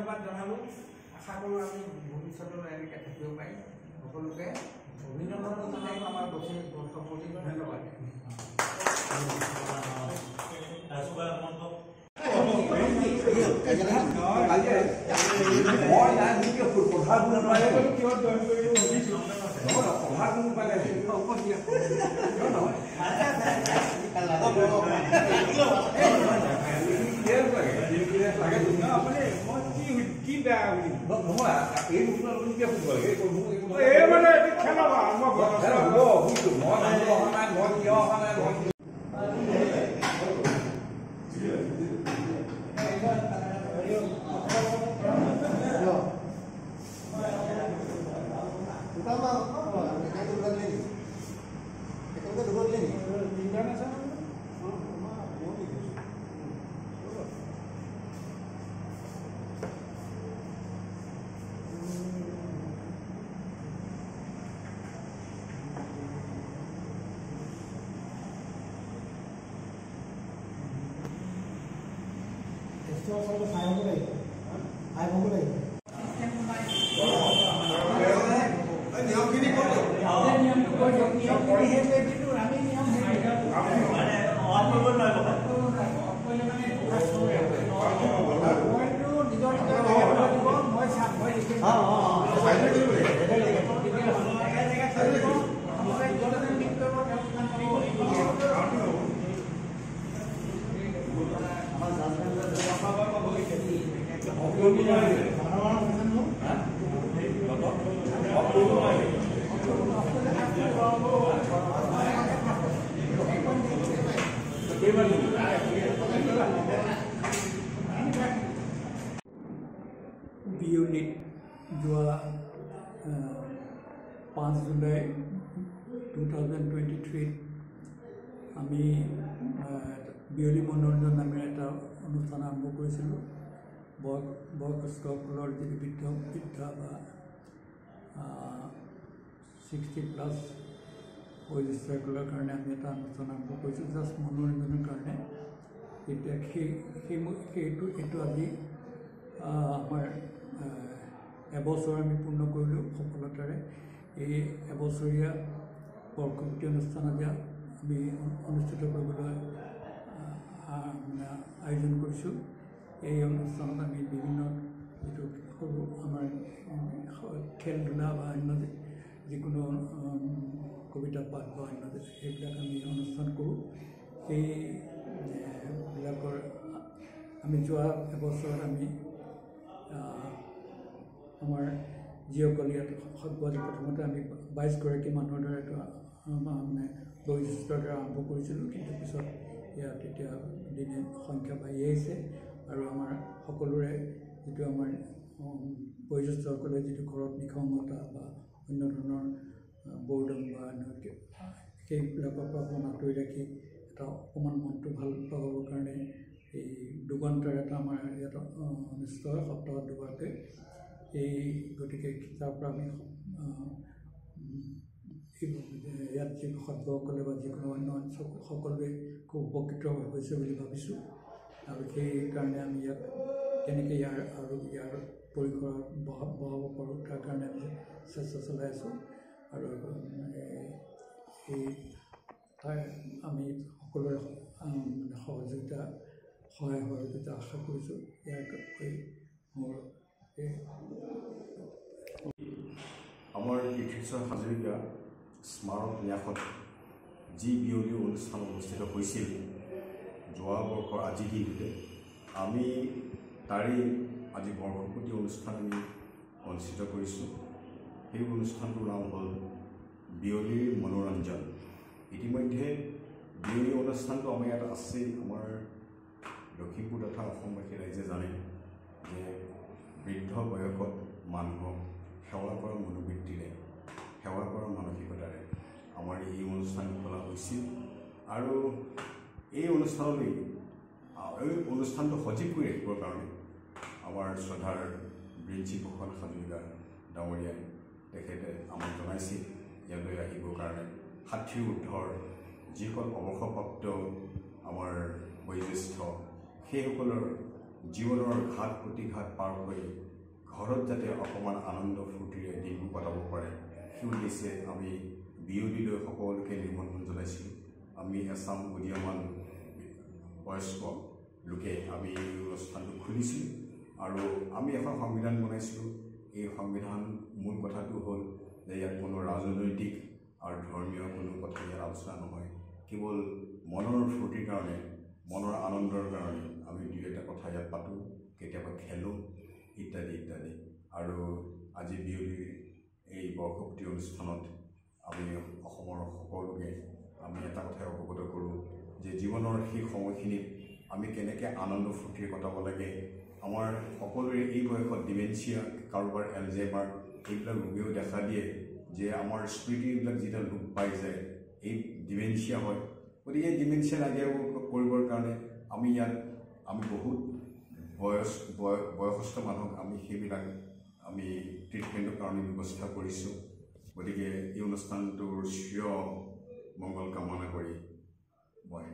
ধন্যবাদ জনালো আশা কৰো আমি ভৱিষ্যতৰ এনেকৈ থাকিব পাৰিম সকলোকে অভিনন্দন জনাইও আমাৰ বছৰি ধন্যবাদ বিউনিট যোৱা 5 জুলাই 2023 আমি বিয়লি মনোৰঞ্জন নামেৰে এটা অনুষ্ঠান আৰম্ভ কৰিছিলোঁ বয়সস্থসকলৰ যিটো বৃদ্ধা বা 60+ বয়োজ্যেষ্ঠসকলৰ কাৰণে আমি এটা অনুষ্ঠান আৰম্ভ কৰিছিলোঁ জাষ্ট মনোৰঞ্জনৰ কাৰণে এতিয়া এইটো আজি আমাৰ এবছৰ আমি পূৰ্ণ কৰিলোঁ সফলতাৰে এই এবছৰীয়া বৰ্ষপূৰ্তি অনুষ্ঠান আজি আমি অনুষ্ঠিত কৰিবলৈ আয়োজন কৰিছোঁ এই অনুষ্ঠানত আমি বিভিন্ন যিটো সৰু আমাৰ খেল ধূলা বা অন্য যিকোনো কবিতা পাঠ বা অন্য সেইবিলাক আমি অনুষ্ঠান কৰোঁ সেইবিলাকৰ আমি যোৱা এবছৰত আমি আমাৰ যিসকল ইয়াত সদবাজি প্ৰথমতে আমি 22গৰাকী মানুহৰ দ্বাৰা এটা মানে বয়োজ্যেষ্ঠৰ দ্বাৰা আৰম্ভ কৰিছিলোঁ কিন্তু পিছত ইয়াত এতিয়া দিনে সংখ্যা বাঢ়ি আহিছে আৰু আমাৰ সকলোৰে যিটো আমাৰ বয়োজ্যেষ্ঠসকলে যিটো ঘৰত নিসংগতা বা অন্য ধৰণৰ বৰ্ডন বা সেইবিলাকৰ পৰা অকণমান আঁতৰি ৰাখি এটা অকণমান মনটো ভাল পাবৰ কাৰণে এই দুঘণ্টাৰ এটা আমাৰ ইয়াত অনুষ্ঠিত হয় সপ্তাহত দুবাৰকৈ এই গতিকে তাৰ পৰা আমি ইয়াত যি সদস্যসকলে বা যিকোনো অন্য সকলোৱে খুব উপকৃত হৈছে বুলি ভাবিছোঁ আৰু সেইকাৰণে আমি ইয়াক কেনেকৈ ইয়াৰ পৰিসৰ বঢ়াব পাৰোঁ তাৰ কাৰণে আমি চেষ্টা চলাই আছোঁ আৰু আমি সকলোৰে সহযোগিতা সহায় সহযোগিতা আশা কৰিছোঁ ইয়াৰ মোৰ আমাৰ কীৰ্তিশ্বৰ হাজৰিকা স্মাৰক ন্যাসত যি বিয়লি অনুষ্ঠান অনুষ্ঠিত হৈছিল যোৱা বৰ্ষৰ আজি দিনটোতে আমি তাৰে আজি বৰ্ষপূৰ্তি অনুষ্ঠান আমি অনুষ্ঠিত কৰিছোঁ সেই অনুষ্ঠানটোৰ নাম হ'ল বিয়লিৰ মনোৰঞ্জন ইতিমধ্যে বিয়লি অনুষ্ঠানটো আমাৰ ইয়াত আছেই আমাৰ লখিমপুৰ তথা অসমবাসী ৰাইজে জানে যে বৃদ্ধ বয়সত মানুহক সেৱা কৰাৰ মনোবৃত্তিৰে সেৱা কৰাৰ মানসিকতাৰে আমাৰ এই অনুষ্ঠান খোলা হৈছিল আৰু এই অনুষ্ঠানলৈ এই অনুষ্ঠানটো সজীৱ কৰি ৰাখিবৰ কাৰণে আমাৰ শ্ৰদ্ধাৰ বৃঞ্চিভূষণ হাজৰিকা ডাঙৰীয়াই তেখেতে আমাক জনাইছিল ইয়ালৈ আহিবৰ কাৰণে ৬০ ঊৰ্ধৰ যিসকল অৱসৰপ্ৰাপ্ত আমাৰ বয়োজ্যেষ্ঠ সেইসকলৰ জীৱনৰ ঘাট প্ৰতিঘাত পাৰ হৈ ঘৰত যাতে অকণমান আনন্দ ফূৰ্তিৰে দিনবোৰ কটাব পাৰে সেই উদ্দেশ্যে আমি বিয়লিলৈ সকলোকে নিমন্ত্ৰণ জনাইছিলোঁ আমি এচাম উদীয়মান বয়স্ক লোকে আমি এই অনুষ্ঠানটো খুলিছিলোঁ আৰু আমি এখন সংবিধান বনাইছিলোঁ এই সংবিধান মূল কথাটো হ'ল যে ইয়াত কোনো ৰাজনৈতিক আৰু ধৰ্মীয় কোনো কথা ইয়াত আলোচনা নহয় কেৱল মনৰ ফূৰ্তিৰ কাৰণে মনৰ আনন্দৰ কাৰণে আমি দুই এটা কথা ইয়াত পাতোঁ কেতিয়াবা খেলোঁ ইত্যাদি ইত্যাদি আৰু আজি বিয়লিৰ এই বৰ্ষপূৰ্তি অনুষ্ঠানত আমি অসমৰ সকলোকে আমি এটা কথাই অৱগত কৰোঁ যে জীৱনৰ সেই সময়খিনিত আমি কেনেকৈ আনন্দ ফূৰ্তিৰে কটাব লাগে আমাৰ সকলোৰে এই বয়সত ডিমেনচিয়া কাৰোবাৰ এলজাইমাৰ এইবিলাক ৰোগেও দেখা দিয়ে যে আমাৰ স্মৃতিবিলাক যেতিয়া লোপ পাই যায় এই ডিমেনচিয়া হয় গতিকে এই ডিমেনচিয়া নাইকিয়া কৰিবৰ কাৰণে আমি ইয়াত আমি বহুত বয়সস্থ মানুহক আমি সেইবিলাক আমি ট্ৰিটমেণ্টৰ কাৰণে ব্যৱস্থা কৰিছোঁ গতিকে এই অনুষ্ঠানটোৰ শ্ৰেয় মংগল কামনা কৰি মই